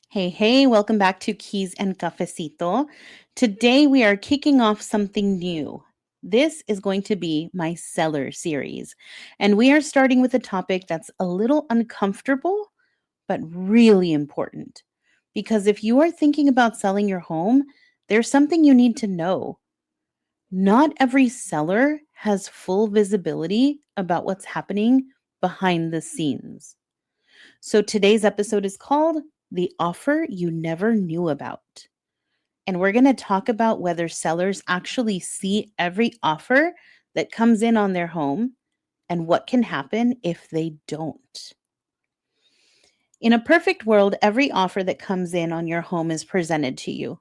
Hey, hey, welcome back to Keys and Cafecito. Today we are kicking off something new. This is going to be my seller series. And we are starting with a topic that's a little uncomfortable, but really important. Because if you are thinking about selling your home, there's something you need to know. Not every seller has full visibility about what's happening behind the scenes. So today's episode is called The Offer You Never Knew About. And we're going to talk about whether sellers actually see every offer that comes in on their home and what can happen if they don't. In a perfect world, every offer that comes in on your home is presented to you.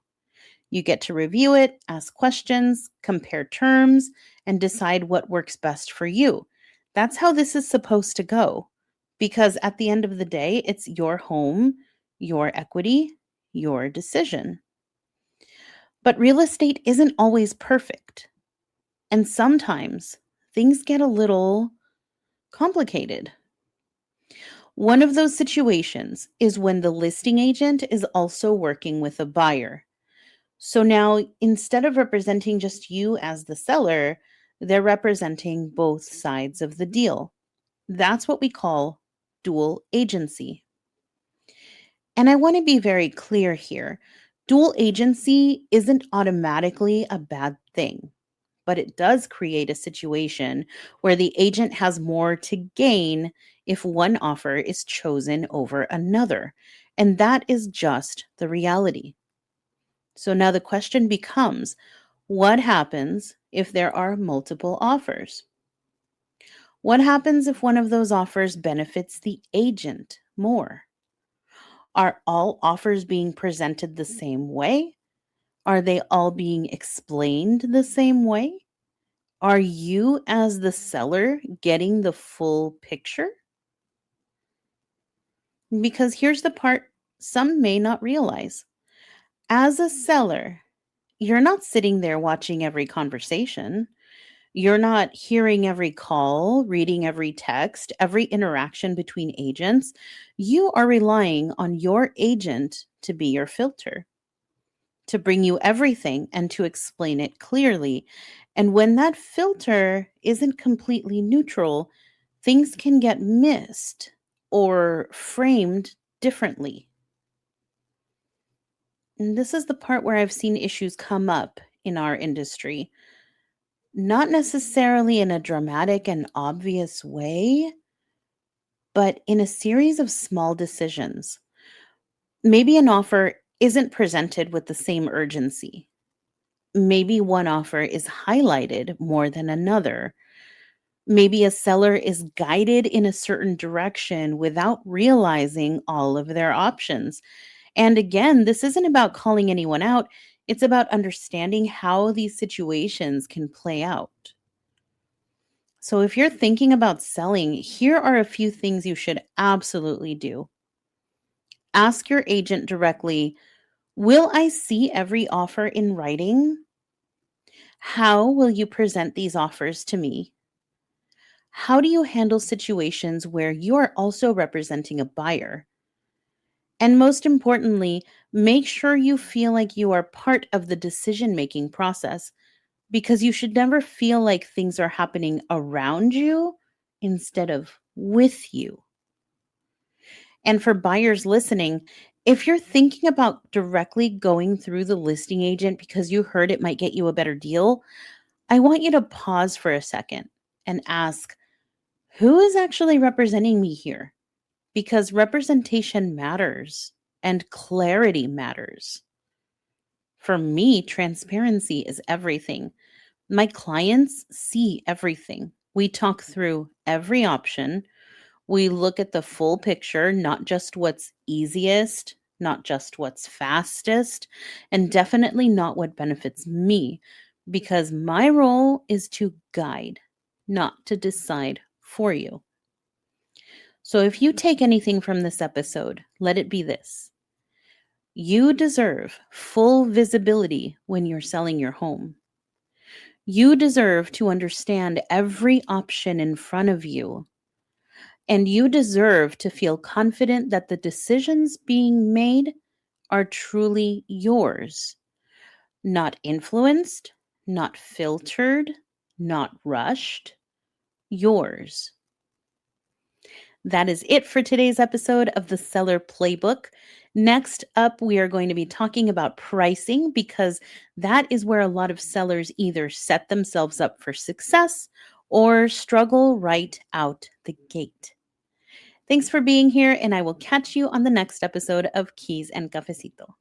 You get to review it, ask questions, compare terms, and decide what works best for you. That's how this is supposed to go. Because at the end of the day, it's your home, your equity, your decision. But real estate isn't always perfect. And sometimes things get a little complicated. One of those situations is when the listing agent is also working with a buyer. So now, instead of representing just you as the seller, they're representing both sides of the deal. That's what we call dual agency. And I want to be very clear here. Dual agency isn't automatically a bad thing, but it does create a situation where the agent has more to gain if one offer is chosen over another. And that is just the reality. So now the question becomes, what happens if there are multiple offers? What happens if one of those offers benefits the agent more? Are all offers being presented the same way? Are they all being explained the same way? Are you, as the seller, getting the full picture? Because here's the part some may not realize. As a seller, you're not sitting there watching every conversation. You're not hearing every call, reading every text, every interaction between agents. You are relying on your agent to be your filter, to bring you everything and to explain it clearly. And when that filter isn't completely neutral, things can get missed or framed differently. And this is the part where I've seen issues come up in our industry. Not necessarily in a dramatic and obvious way, but in a series of small decisions. Maybe an offer isn't presented with the same urgency. Maybe one offer is highlighted more than another. Maybe a seller is guided in a certain direction without realizing all of their options. And again, this isn't about calling anyone out, it's about understanding how these situations can play out. So, if you're thinking about selling, here are a few things you should absolutely do. Ask your agent directly, will I see every offer in writing? How will you present these offers to me? How do you handle situations where you are also representing a buyer? And most importantly, make sure you feel like you are part of the decision making process because you should never feel like things are happening around you instead of with you. And for buyers listening, if you're thinking about directly going through the listing agent because you heard it might get you a better deal, I want you to pause for a second and ask, who is actually representing me here? Because representation matters and clarity matters. For me, transparency is everything. My clients see everything. We talk through every option. We look at the full picture, not just what's easiest, not just what's fastest, and definitely not what benefits me, because my role is to guide, not to decide for you. So if you take anything from this episode, let it be this. You deserve full visibility when you're selling your home. You deserve to understand every option in front of you. And you deserve to feel confident that the decisions being made are truly yours, not influenced, not filtered, not rushed, yours. That is it for today's episode of the Seller Playbook. Next up, we are going to be talking about pricing because that is where a lot of sellers either set themselves up for success or struggle right out the gate. Thanks for being here, and I will catch you on the next episode of Keys and Cafecito.